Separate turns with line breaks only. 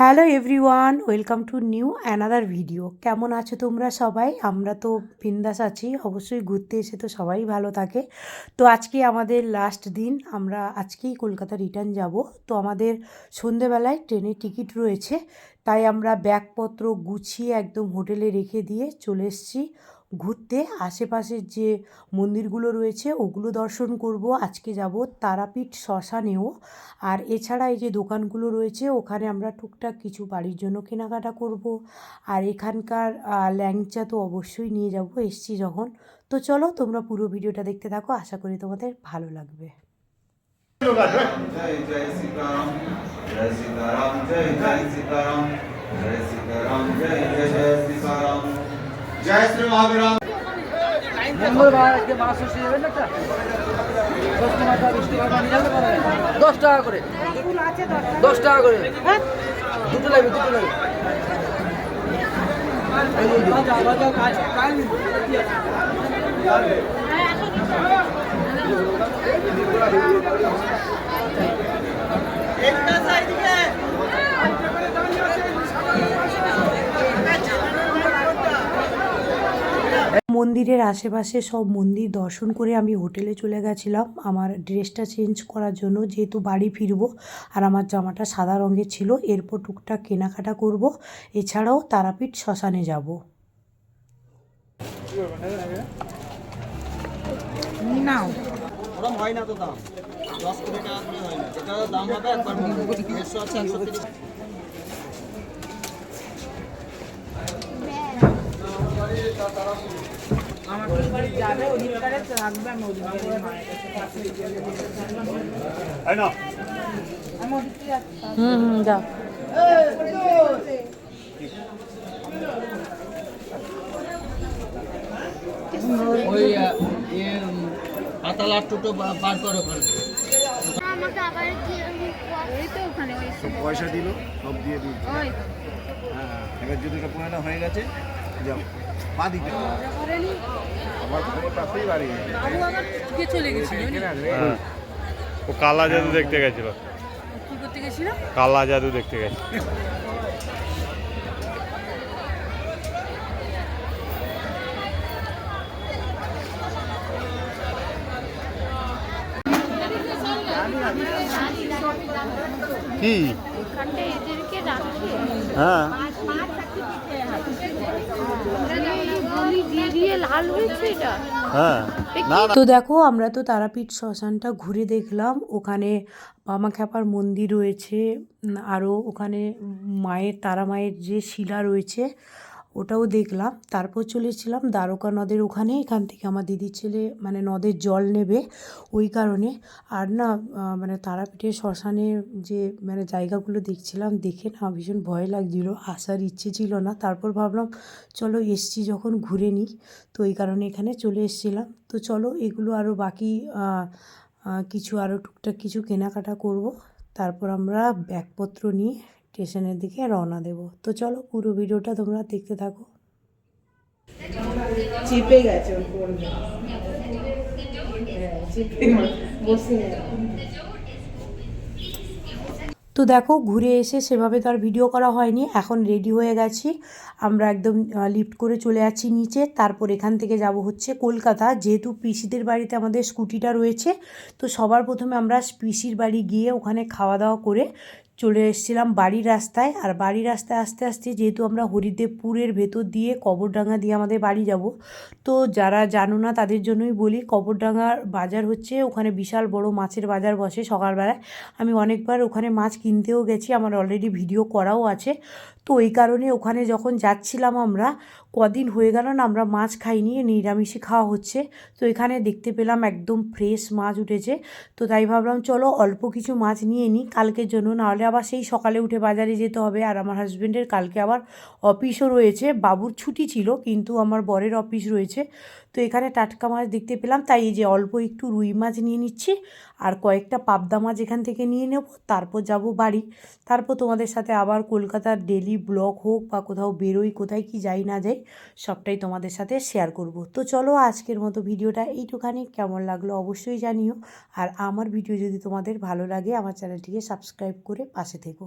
Hello everyone, welcome to new another video. কেমন আছো তোমরা সবাই? আমরা তো বিন্দাস আছি। অবশ্যই ঘুরতে এসে তো সবাই ভালো থাকে। তো আজকে আমাদের লাস্ট দিন, আমরা আজকেই কলকাতা রিটার্ন যাব। তো আমাদের সন্ধেবেলায় ট্রেনের টিকিট রয়েছে, তাই আমরা ব্যাগপত্র গুছিয়ে একদম হোটেলে রেখে দিয়ে চলে এসেছি ঘুরতে। আশেপাশের যে মন্দিরগুলো রয়েছে ওগুলো দর্শন করব। আজকে যাব তারাপীঠ শ্মশানেও। আর এছাড়া এই যে দোকানগুলো রয়েছে ওখানে আমরা টুকটাক কিছু বাড়ির জন্য কেনাকাটা করব। আর এখানকার ল্যাংচা তো অবশ্যই নিয়ে যাব এসছি যখন। তো চলো তোমরা পুরো ভিডিওটা দেখতে থাকো, আশা করি তোমাদের ভালো লাগবে।
মঙ্গলবার আজকে মাছ ষষ্ঠী যাবেন না? ষষ্ঠী মাথা বৃষ্টি মাথা নিয়ে যাবে 10 টাকা করে, 10 টাকা করে দুটো লাগবে, দুটো লাগবে।
মন্দিরের আশেপাশে সব মন্দির দর্শন করে আমি হোটেলে চলে গেছিলাম আমার ড্রেসটা চেঞ্জ করার জন্য, যেহেতু বাড়ি ফিরবো। আর আমার জামাটা সাদা রঙের ছিল। এরপর টুকটাক কেনাকাটা করব। এছাড়াও তারাপীঠ শ্মশানে যাব।
নাও
ওরকম হয় না তো দাম 10 কোটি টাকা করে হয় না, যেটা দাম হবে একবার 150 আছে 130।
আমার বাড়ি যাবে ওদিকটারে রাখবে, আমি ওদিকে
আই না
আমি ওদিকে যাচ্ছি।
যাও।
ওই পাতাল আর টোটো পার করো ওখানে।
আমাকে আবার কি এই তো ওখানে ওই
সব পয়সা দিল, সব দিয়ে দিল।
ওই
হ্যাঁ, এবার যদি এটা পুরানো হয়ে গেছে যাও পা দিতে আমার ঘরের পাশেই বাড়ি।
বাবু আবার কে চলে গেছিল?
ও কালা জাদু দেখতে গেছিল।
কি করতে গেছিল?
কালা জাদু দেখতে গেছিল। কি?
এখানটা এদেরকে রাখি
হ্যাঁ,
বলি দিয়ে দিয়ে লাল হয়েছে এটা।
হ্যাঁ। না না,
তো দেখো, আমরা তো তারাপীঠ শ্মশানটা ঘুরে দেখলাম। ওখানে বামাখ্যাপার মন্দির রয়েছে, আরও ওখানে মায়ের, তারা মায়ের যে শিলা রয়েছে ওটাও দেখলাম। তারপর চলে এসেছিলাম দ্বারকা নদের ওখানে। এখান থেকে আমার দিদির ছেলে মানে নদের জল নেবে, ওই কারণে। আর না মানে তারাপীঠের শ্মশানে যে মানে জায়গাগুলো দেখছিলাম, দেখে না ভীষণ ভয় লাগছিলো, আসার ইচ্ছে ছিল না। তারপর ভাবলাম চলো এসছি যখন ঘুরে নিই, তো এই কারণে এখানে চলে এসেছিলাম। তো চলো এগুলো আরও বাকি কিছু আরও টুকটাক কিছু কেনাকাটা করব। তারপর আমরা ব্যাগপত্র নিয়ে স্টেশনের দিকে রওনা দেব। তো চলো পুরো ভিডিওটা তোমরা দেখতে থাকো।
চেপে গেছে ওর ফোন, চেপে বসে
তো দেখো ঘুরে এসে সেভাবে তো আর ভিডিও করা হয়নি। এখন রেডি হয়ে গেছি, আমরা একদম লিফট করে চলে যাচ্ছি নিচে। তারপর এখান থেকে যাব হচ্ছে কলকাতা। যেহেতু পিসিদের বাড়িতে আমাদের স্কুটিটা রয়েছে, তো সবার প্রথমে আমরা পিসির বাড়ি গিয়ে ওখানে খাওয়া দাওয়া করে চলে এসেছিলাম বাড়ির রাস্তায়। আর বাড়ির রাস্তায় আস্তে আস্তে, যেহেতু আমরা হরিদেবপুরের ভেতর দিয়ে কবরডাঙ্গা দিয়ে আমাদের বাড়ি যাব, তো যারা জানো না তাদের জন্যই বলি, কবরডাঙ্গার বাজার হচ্ছে ওখানে বিশাল বড় মাছের বাজার বসে সকালবেলায়। আমি অনেকবার ওখানে মাছ কিনতেও গেছি, আমার অলরেডি ভিডিও করাও আছে। তো এই কারণে ওখানে যখন যাচ্ছিলাম আমরা, কদিন হয়ে গেল না আমরা মাছ খাইনি, নিরামিষই খাওয়া হচ্ছে। তো এখানে দেখতে পেলাম একদম ফ্রেশ মাছ উঠেছে। তো তাই ভাবলাম চলো অল্প কিছু মাছ নিয়ে নিই কালকের জন্য, নাহলে আবার সেই সকালে উঠে বাজারে যেতে হবে। আর আমার হাজব্যান্ডের কালকে আবার অফিসও রয়েছে, বাবুর ছুটি ছিল কিন্তু আমার বরের অফিস রয়েছে। তো এখানে টাটকা মাছ দেখতে পেলাম, তাই এই যে অল্প একটু রুই মাছ নিয়ে নিচ্ছি আর কয়েকটা পাবদা মাছ এখান থেকে নিয়ে নেব। তারপর যাব বাড়ি। তারপর তোমাদের সাথে আবার কলকাতার ডেলি ব্লগ হোক বা কোথাও বেরোই, কোথায় কি যাই না যাই, সবটাই তোমাদের সাথে শেয়ার করব। তো চলো আজকের মতো ভিডিওটা এইটুখানি। কেমন লাগলো অবশ্যই জানিও। আর আমার ভিডিও যদি তোমাদের ভালো লাগে, আমার চ্যানেলটিকে সাবস্ক্রাইব করে পাশে থেকো।